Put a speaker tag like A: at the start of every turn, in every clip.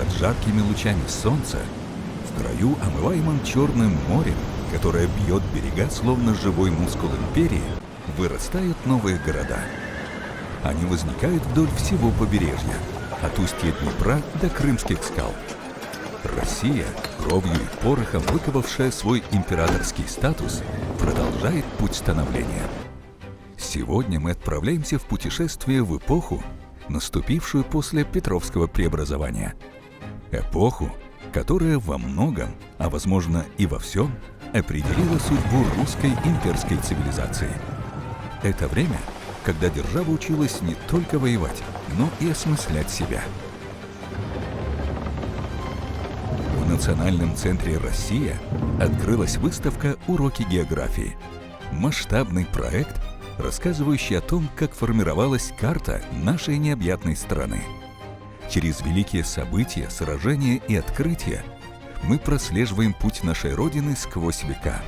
A: под жаркими лучами солнца, в краю, омываемом Черным морем, которое бьет берега словно живой мускул империи, вырастают новые города. Они возникают вдоль всего побережья, от устья Днепра до Крымских скал. Россия, кровью и порохом выковавшая свой императорский статус, продолжает путь становления. Сегодня мы отправляемся в путешествие в эпоху, наступившую после Петровского преобразования. Эпоху, которая во многом, а возможно и во всем, определила судьбу русской имперской цивилизации. Это время, когда держава училась не только воевать, но и осмыслять себя. В Национальном центре «Россия» открылась выставка «Уроки географии». Масштабный проект, рассказывающий о том, как формировалась карта нашей необъятной страны. Через великие события, сражения и открытия мы прослеживаем путь нашей Родины сквозь века.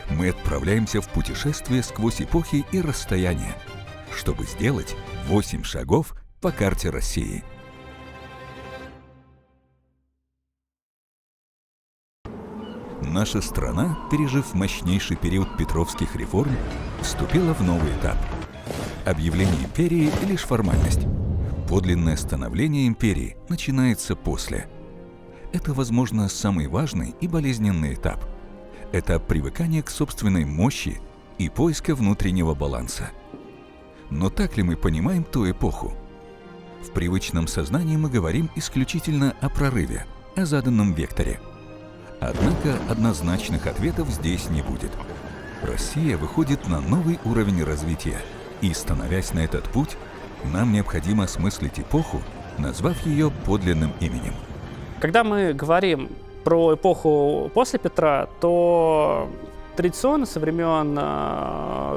A: Мы отправляемся в путешествие сквозь эпохи и расстояния, чтобы сделать 8 шагов по карте России. Наша страна, пережив мощнейший период петровских реформ, вступила в новый этап. Объявление империи – лишь формальность. Подлинное становление империи начинается после. Это, возможно, самый важный и болезненный этап. Это привыкание к собственной мощи и поиска внутреннего баланса. Но так ли мы понимаем ту эпоху? В привычном сознании мы говорим исключительно о прорыве, о заданном векторе. Однако однозначных ответов здесь не будет. Россия выходит на новый уровень развития, и, становясь на этот путь, нам необходимо осмыслить эпоху, назвав ее подлинным именем.
B: Когда мы говорим про эпоху после Петра, то традиционно со времен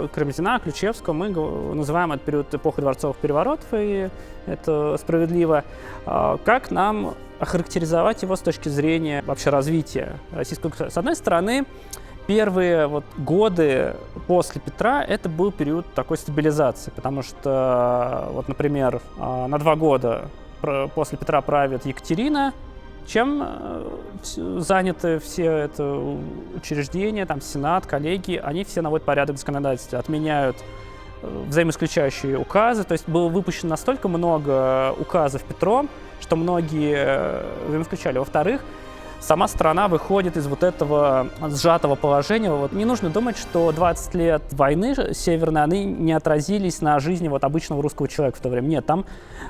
B: Карамзина, Ключевского мы называем этот период эпохой дворцовых переворотов, и это справедливо. Как нам охарактеризовать его с точки зрения вообще развития российского государства? С одной стороны, первые годы после Петра это был период такой стабилизации, потому что, например, на 2 года после Петра правит Екатерина. Чем заняты все это учреждения, там, Сенат, коллегии, они все наводят порядок в законодательстве, отменяют взаимоисключающие указы. То есть было выпущено настолько много указов Петром, что многие взаимоисключали. Во-вторых, сама страна выходит из этого сжатого положения. Не нужно думать, что 20 лет войны северной, они не отразились на жизни обычного русского человека в то время. Нет, там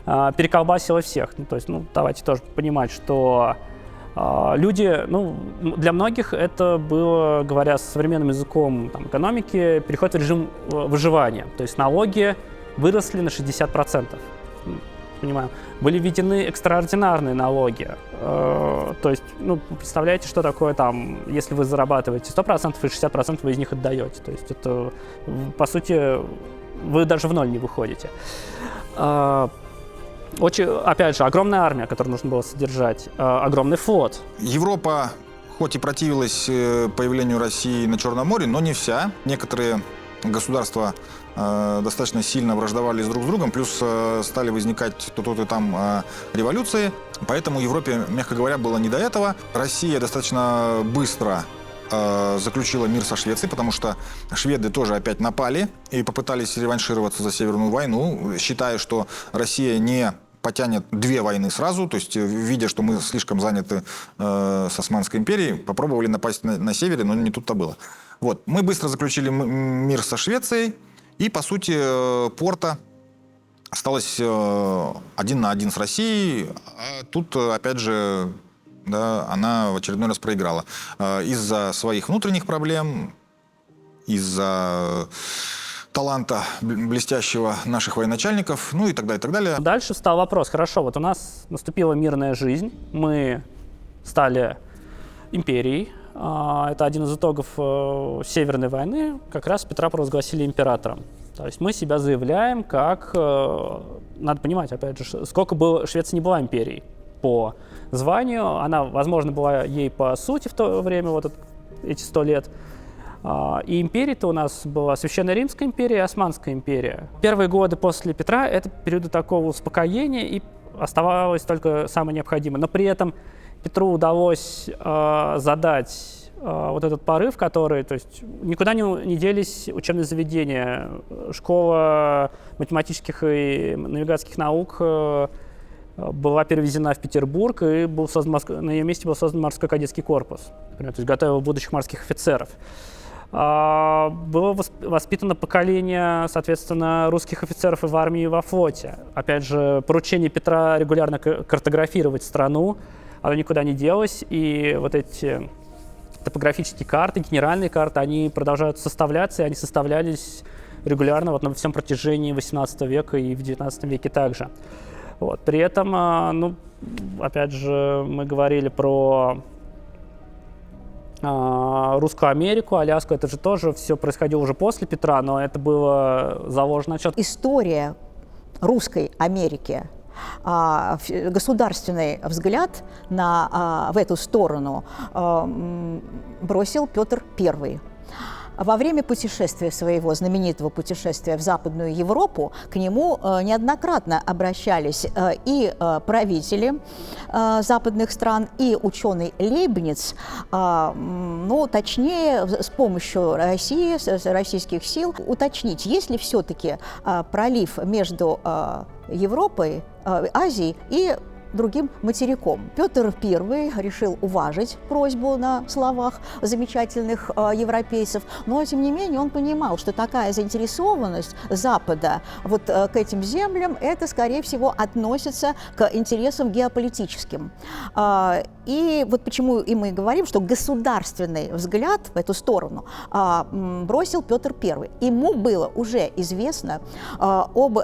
B: переколбасило всех. Давайте тоже понимать, что люди, для многих это было, говоря современным языком экономики, переход в режим выживания. То есть налоги выросли на 60%. Понимаю. Были введены экстраординарные налоги. То есть, представляете, что такое если вы зарабатываете 100% и 60% вы из них отдаете. То есть это, по сути, вы даже в ноль не выходите. Опять же, огромная армия, которую нужно было содержать, огромный флот.
C: Европа, хоть и противилась появлению России на Черном море, но не вся. Некоторые государства достаточно сильно враждовали друг с другом, плюс стали возникать тут и там революции. Поэтому Европе, мягко говоря, было не до этого. Россия достаточно быстро заключила мир со Швецией, потому что шведы тоже опять напали и попытались реваншироваться за Северную войну, считая, что Россия не потянет 2 войны сразу, то есть, видя, что мы слишком заняты с Османской империей, попробовали напасть на севере, но не тут-то было. Мы быстро заключили мир со Швецией, и, по сути, Порто осталась 1 на 1 с Россией. А тут, опять же, она в очередной раз проиграла. Из-за своих внутренних проблем, из-за таланта блестящего наших военачальников, и так далее, и так далее.
B: Дальше встал вопрос. Хорошо, у нас наступила мирная жизнь, мы стали империей. Это один из итогов Северной войны. Как раз Петра провозгласили императором. То есть мы себя заявляем как... Надо понимать, опять же, сколько было... Швеция не была империей по званию. Она, возможно, была ей по сути в то время, эти 100 лет. И империя-то у нас была Священная Римская империя и Османская империя. Первые годы после Петра — это периоды такого успокоения и оставалось только самое необходимое. Но при этом Петру удалось задать вот этот порыв, который, то есть никуда не делись учебные заведения. Школа математических и навигаторских наук была перевезена в Петербург, и на ее месте был создан морской кадетский корпус, например, то есть готовил будущих морских офицеров. Было воспитано поколение, соответственно, русских офицеров и в армии, и во флоте. Опять же, поручение Петра регулярно картографировать страну, оно никуда не делось, и вот эти топографические карты, генеральные карты, они продолжают составляться, и они составлялись регулярно вот на всем протяжении XVIII века и в XIX веке также. Вот. При этом, ну, опять же, мы говорили про Русскую Америку, Аляску, это же тоже все происходило уже после Петра, но это было заложено отчет.
D: История Русской Америки, государственный взгляд в эту сторону бросил Петр I. Во время путешествия своего, знаменитого путешествия в Западную Европу, к нему неоднократно обращались и правители западных стран, и ученый Лейбниц, ну, точнее, с помощью России, российских сил, уточнить, есть ли все-таки пролив между Европой, Азией и другим материком. Петр I решил уважить просьбу на словах замечательных европейцев, но, тем не менее, он понимал, что такая заинтересованность Запада вот к этим землям, это, скорее всего, относится к интересам геополитическим. И вот почему и мы говорим, что государственный взгляд в эту сторону бросил Петр I. Ему было уже известно об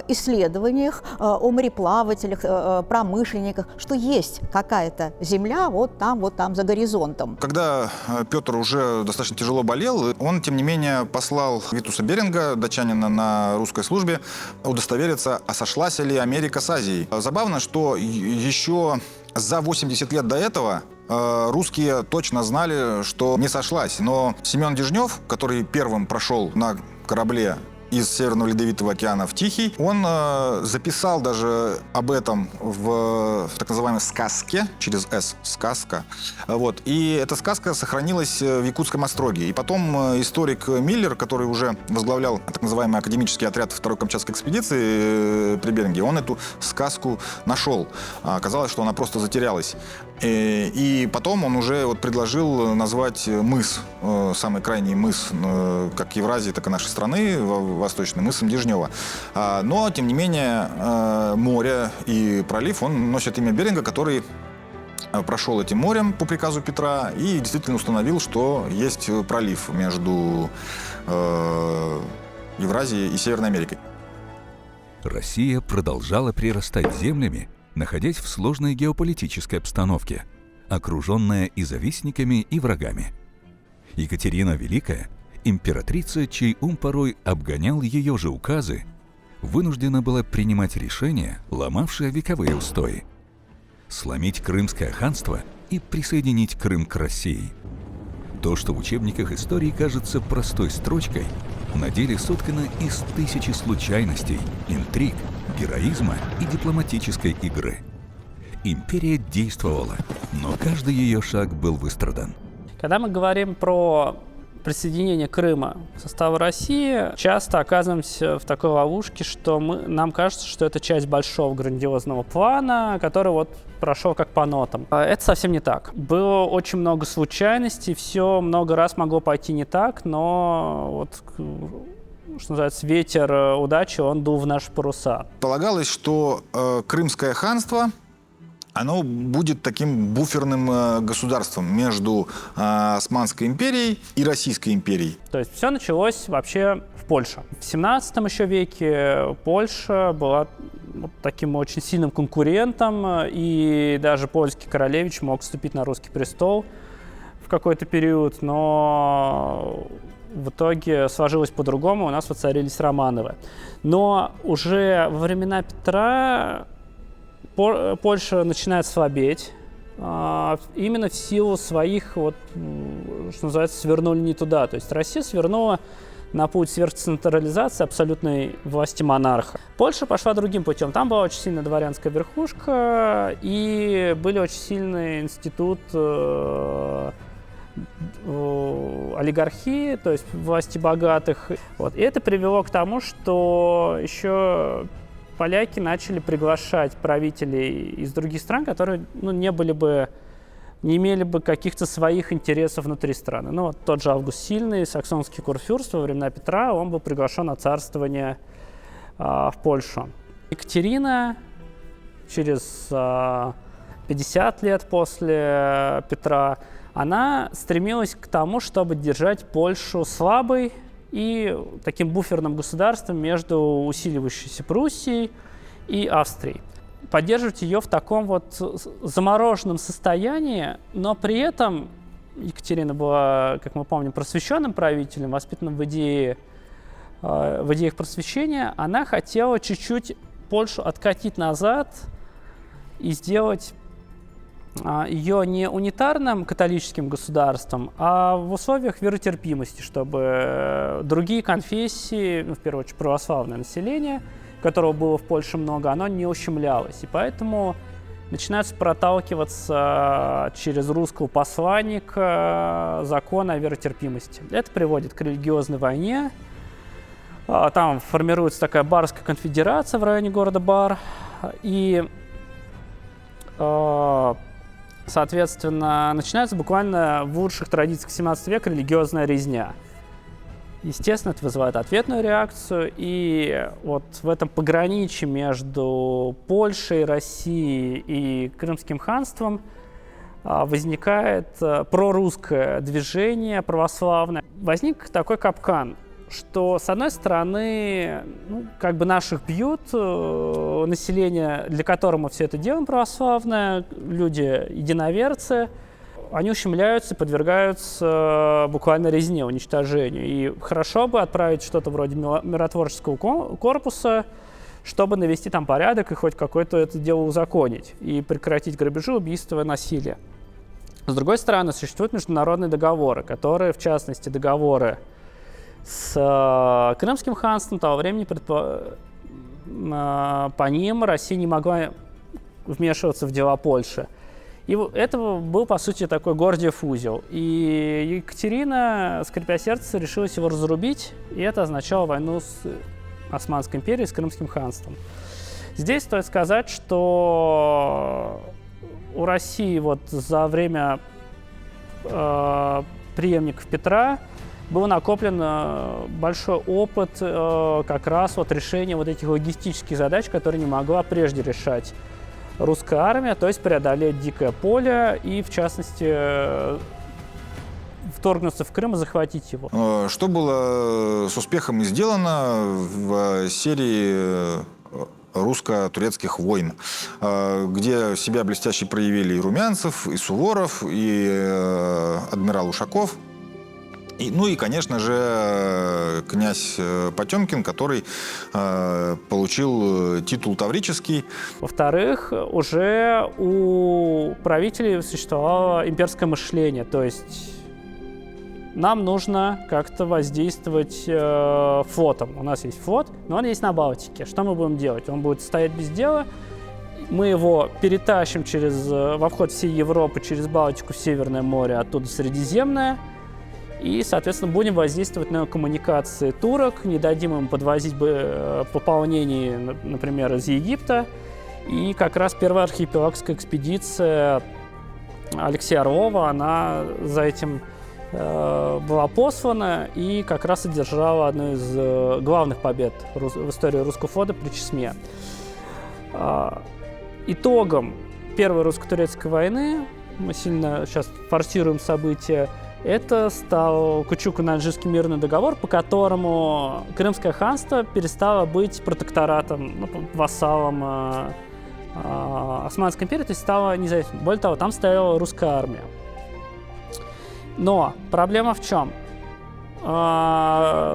D: исследованиях, о мореплавателях, промышленниках, что есть какая-то земля вот там за горизонтом.
C: Когда Петр уже достаточно тяжело болел, он, тем не менее, послал Витуса Беринга, датчанина на русской службе, удостовериться, а сошлась ли Америка с Азией. Забавно, что еще за 80 лет до этого русские точно знали, что не сошлась. Но Семен Дежнев, который первым прошел на корабле из Северного Ледовитого океана в Тихий, он записал даже об этом в так называемой сказке, через «С», сказка. Вот. И эта сказка сохранилась в Якутском остроге. И потом историк Миллер, который уже возглавлял так называемый академический отряд Второй Камчатской экспедиции при Беринге, он эту сказку нашел. Оказалось, что она просто затерялась. И потом он уже вот предложил назвать мыс, самый крайний мыс, как Евразии, так и нашей страны, восточный, мысом Дежнева. Но, тем не менее, море и пролив, он носит имя Беринга, который прошел этим морем по приказу Петра и действительно установил, что есть пролив между Евразией и Северной Америкой.
A: Россия продолжала прирастать землями, находясь в сложной геополитической обстановке, окруженная и завистниками, и врагами. Екатерина Великая, императрица, чей ум порой обгонял ее же указы, вынуждена была принимать решения, ломавшие вековые устои. Сломить Крымское ханство и присоединить Крым к России. То, что в учебниках истории кажется простой строчкой, на деле соткано из тысячи случайностей, интриг, героизма и дипломатической игры. Империя действовала, но каждый ее шаг был выстрадан.
B: Когда мы говорим про присоединение Крыма к составу России, часто оказываемся в такой ловушке, что нам кажется, что это часть большого грандиозного плана, который вот прошел как по нотам. Это совсем не так. Было очень много случайностей, все много раз могло пойти не так, но вот, что называется, ветер удачи, он дул в наши паруса.
C: Полагалось, что Крымское ханство, оно будет таким буферным государством между Османской империей и Российской империей.
B: То есть все началось вообще в Польше. В 17 еще веке Польша была вот таким очень сильным конкурентом, и даже польский королевич мог вступить на русский престол в какой-то период, но в итоге сложилось по-другому, у нас воцарились Романовы. Но уже во времена Петра Польша начинает слабеть, именно в силу своих, вот, что называется, свернули не туда. То есть Россия свернула на путь сверхцентрализации абсолютной власти монарха. Польша пошла другим путем. Там была очень сильная дворянская верхушка и были очень сильный институт олигархии, то есть власти богатых. Вот. И это привело к тому, что еще поляки начали приглашать правителей из других стран, которые не имели бы каких-то своих интересов внутри страны. Ну, вот тот же Август Сильный, саксонский курфюрст во времена Петра, он был приглашен на царствование в Польшу. Екатерина через 50 лет после Петра, она стремилась к тому, чтобы держать Польшу слабой и таким буферным государством между усиливающейся Пруссией и Австрией. Поддерживать ее в таком вот замороженном состоянии, но при этом Екатерина была, как мы помним, просвещенным правителем, воспитанным в идеях просвещения. Она хотела чуть-чуть Польшу откатить назад и сделать ее не унитарным католическим государством, а в условиях веротерпимости, чтобы другие конфессии, в первую очередь православное население, которого было в Польше много, оно не ущемлялось. И поэтому начинаются проталкиваться через русского посланника законы о веротерпимости. Это приводит к религиозной войне. Там формируется такая барская конфедерация в районе города Бар. И, соответственно, начинается буквально в лучших традициях 17 века религиозная резня. Естественно, это вызывает ответную реакцию, и вот в этом пограничье между Польшей, Россией и Крымским ханством возникает прорусское движение православное. Возник такой капкан, что, с одной стороны, как бы наших бьют, население, для которого мы все это делаем православное, люди единоверцы, они ущемляются и подвергаются буквально резне, уничтожению. И хорошо бы отправить что-то вроде миротворческого корпуса, чтобы навести там порядок и хоть какое-то это дело узаконить и прекратить грабежи, убийства и насилие. С другой стороны, существуют международные договоры, которые, в частности, договоры с Крымским ханством того времени, по ним Россия не могла вмешиваться в дела Польши. И это был, по сути, такой Гордиев узел. И Екатерина, скрипя сердце, решилась его разрубить, и это означало войну с Османской империей, с Крымским ханством. Здесь стоит сказать, что у России вот за время преемников Петра был накоплен большой опыт как раз вот решения вот этих логистических задач, которые не могла прежде решать русская армия, то есть преодолеть дикое поле и, в частности, вторгнуться в Крым и захватить его.
C: Что было с успехом и сделано в серии русско-турецких войн, где себя блестяще проявили и Румянцев, и Суворов, и адмирал Ушаков. И, конечно же, князь Потемкин, который получил титул таврический.
B: Во-вторых, уже у правителей существовало имперское мышление, то есть нам нужно как-то воздействовать флотом. У нас есть флот, но он есть на Балтике. Что мы будем делать? Он будет стоять без дела. Мы его перетащим в обход всей Европы через Балтику в Северное море, оттуда в Средиземное. И, соответственно, будем воздействовать на коммуникации турок, не дадим им подвозить пополнений, например, из Египта. И как раз первая архипелагская экспедиция Алексея Орлова, она за этим была послана и как раз одержала одну из главных побед в истории русского флота при Чесме. Итогом Первой русско-турецкой войны, мы сильно сейчас форсируем события, это стал Кучук-Алжирский мирный договор, по которому Крымское ханство перестало быть протекторатом, вассалом Османской империи, то есть стало независимым. Более того, там стояла русская армия. Но проблема в чем?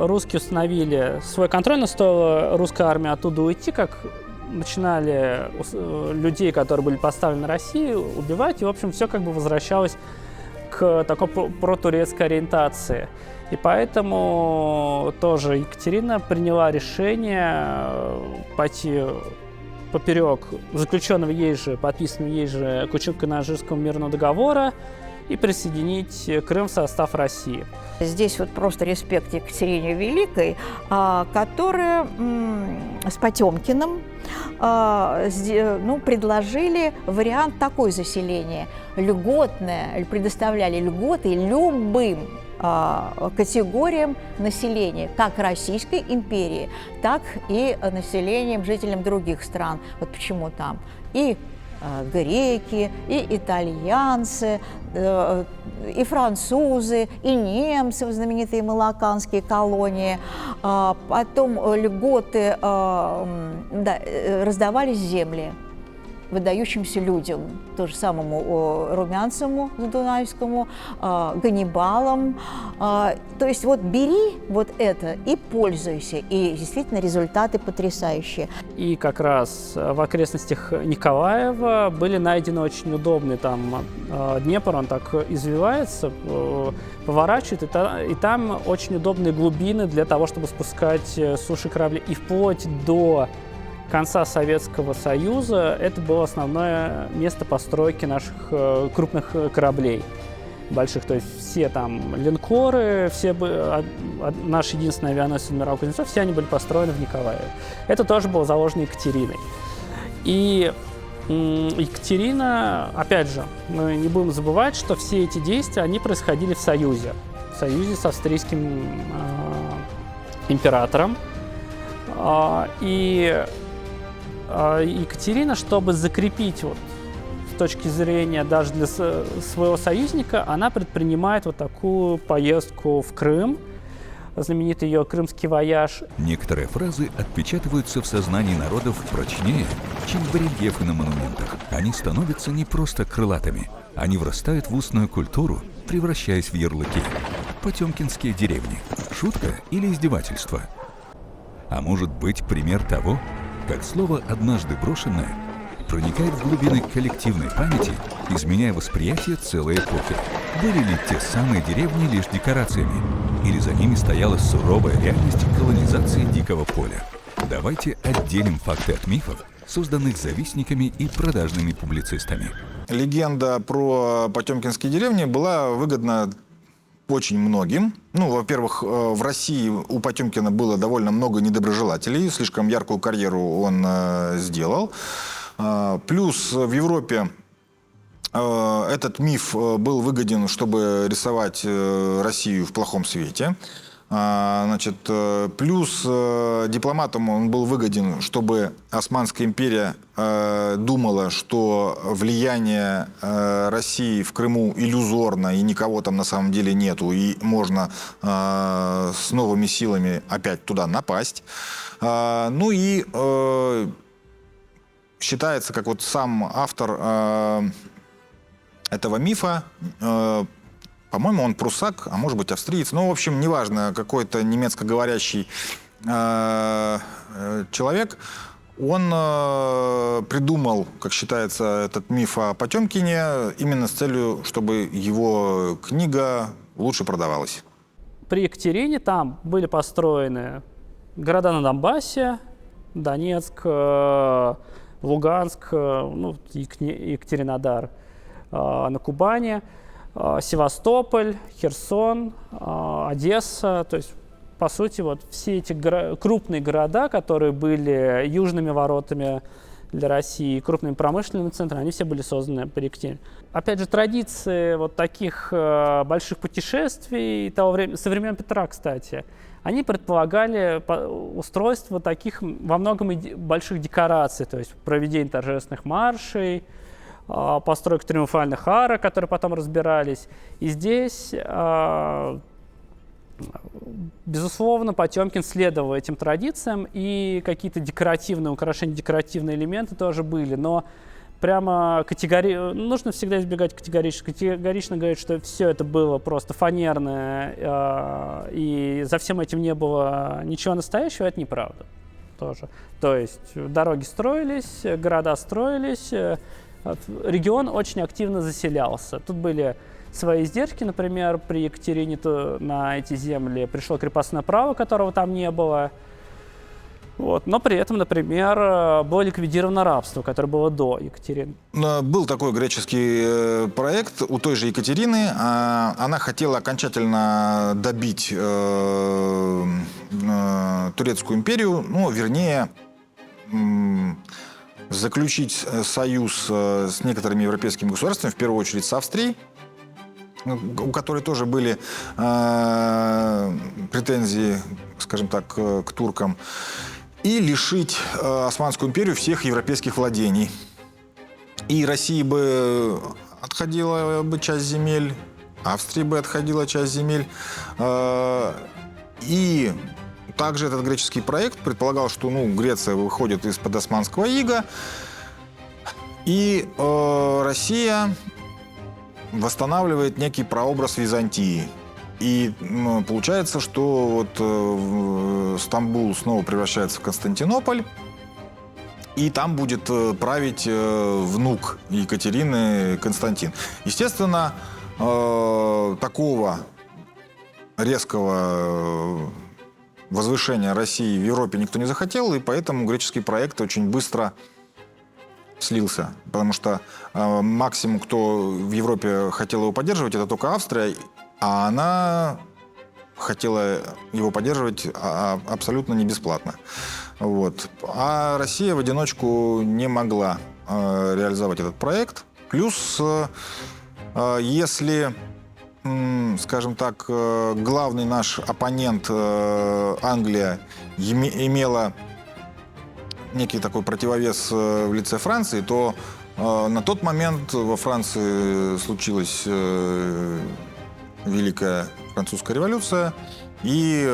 B: Русские установили свой контроль, но стоило русской армии оттуда уйти, как начинали людей, которые были поставлены Россией, убивать, и, в общем, все как бы возвращалось к такой протурецкой ориентации. И поэтому тоже Екатерина приняла решение пойти поперек заключенного ей же, подписанного ей же Кучук-Канаширского мирного договора и присоединить Крым в состав России.
D: Здесь вот просто респект Екатерине Великой, которая с Потемкиным предложили вариант такой заселения. Льготное, предоставляли льготы любым категориям населения, как Российской империи, так и населением, жителям других стран. Вот почему там и греки, и итальянцы, и французы, и немцы, знаменитые малаканские колонии. Потом льготы, раздавались земли выдающимся людям, то же самому Румянцеву Задунайскому, Ганнибалам. То есть вот бери вот это и пользуйся, и действительно результаты потрясающие.
B: И как раз в окрестностях Николаева были найдены очень удобные, там Днепр, он так извивается, поворачивает, и там очень удобные глубины для того, чтобы спускать с суши корабли. И вплоть до конца Советского Союза это было основное место постройки наших крупных кораблей больших. То есть все там линкоры, все наш единственный авианосец адмирал Кузнецов, все они были построены в Николаеве. Это тоже было заложено Екатериной. И Екатерина, опять же, мы не будем забывать, что все эти действия, они происходили в союзе с австрийским императором. И Екатерина, чтобы закрепить вот, с точки зрения даже для своего союзника, она предпринимает вот такую поездку в Крым, знаменитый ее крымский вояж.
A: Некоторые фразы отпечатываются в сознании народов прочнее, чем барельефы на монументах. Они становятся не просто крылатыми, они врастают в устную культуру, превращаясь в ярлыки. Потемкинские деревни. Шутка или издевательство? А может быть, пример того, как слово «однажды брошенное» проникает в глубины коллективной памяти, изменяя восприятие целой эпохи. Были ли те самые деревни лишь декорациями? Или за ними стояла суровая реальность колонизации дикого поля? Давайте отделим факты от мифов, созданных завистниками и продажными публицистами.
C: Легенда про потемкинские деревни была выгодна очень многим. Ну, во-первых, в России у Потемкина было довольно много недоброжелателей, слишком яркую карьеру он сделал. Плюс в Европе этот миф был выгоден, чтобы рисовать Россию в плохом свете. Значит, плюс дипломатам он был выгоден, чтобы Османская империя думала, что влияние России в Крыму иллюзорно, и никого там на самом деле нету, и можно с новыми силами опять туда напасть. Ну и считается, как вот сам автор этого мифа, по-моему, он прусак, а может быть австриец. Ну, в общем, неважно, какой-то немецкоговорящий человек, он придумал, как считается, этот миф о Потемкине именно с целью, чтобы его книга лучше продавалась.
B: При Екатерине там были построены города на Донбассе, Донецк, Луганск, ну, Екатеринодар на Кубани, Севастополь, Херсон, Одесса. То есть, по сути, вот все эти крупные города, которые были южными воротами для России, крупными промышленными центрами, они все были созданы при Екатерине. Опять же, традиции вот таких больших путешествий того времени, со времен Петра, кстати, они предполагали устройство таких во многом больших декораций, то есть проведение торжественных маршей, постройка триумфальных арок, которые потом разбирались. И здесь, безусловно, Потемкин следовал этим традициям, и какие-то декоративные украшения, декоративные элементы тоже были. Но прямо нужно всегда избегать категорично говорить, что все это было просто фанерное, и за всем этим не было ничего настоящего, это неправда тоже. То есть дороги строились, города строились, регион очень активно заселялся. Тут были свои издержки. Например, при Екатерине на эти земли пришло крепостное право, которого там не было. Вот. Но при этом, например, было ликвидировано рабство, которое было до Екатерины.
C: Был такой греческий проект у той же Екатерины. Она хотела окончательно добить Турецкую империю, ну, вернее, заключить союз с некоторыми европейскими государствами, в первую очередь с Австрией, у которой тоже были претензии, скажем так, к туркам, и лишить Османскую империю всех европейских владений. И России бы отходила бы часть земель, Австрии бы отходила часть земель. И также этот греческий проект предполагал, что Греция выходит из-под османского ига, и Россия восстанавливает некий прообраз Византии. И получается, что вот Стамбул снова превращается в Константинополь, и там будет править внук Екатерины Константин. Естественно, такого резкого возвышения России в Европе никто не захотел, и поэтому греческий проект очень быстро слился. Потому что максимум, кто в Европе хотел его поддерживать, это только Австрия, а она хотела его поддерживать абсолютно не бесплатно. Вот. А Россия в одиночку не могла реализовать этот проект. Плюс, если, скажем так, главный наш оппонент Англия имела некий такой противовес в лице Франции, то на тот момент во Франции случилась Великая Французская революция, и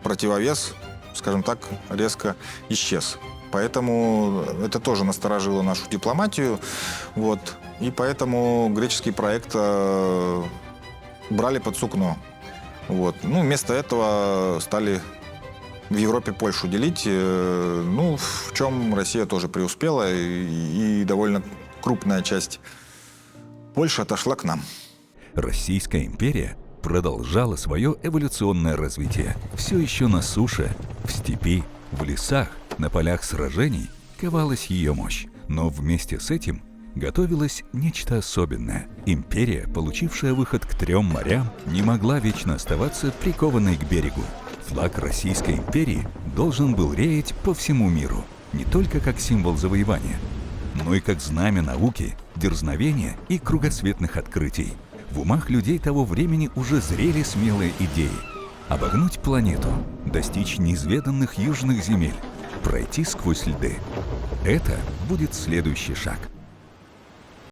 C: противовес, скажем так, резко исчез. Поэтому это тоже насторожило нашу дипломатию. Вот. И поэтому греческий проект брали под сукно. Вот. Вместо этого стали в Европе Польшу делить. В чем Россия тоже преуспела, и довольно крупная часть Польши отошла к нам.
A: Российская империя продолжала свое эволюционное развитие. Все еще на суше, в степи, в лесах, на полях сражений ковалась ее мощь. Но вместе с этим готовилось нечто особенное. Империя, получившая выход к 3 морям, не могла вечно оставаться прикованной к берегу. Флаг Российской империи должен был реять по всему миру, не только как символ завоевания, но и как знамя науки, дерзновения и кругосветных открытий. В умах людей того времени уже зрели смелые идеи. Обогнуть планету, достичь неизведанных южных земель, пройти сквозь льды. Это будет следующий шаг.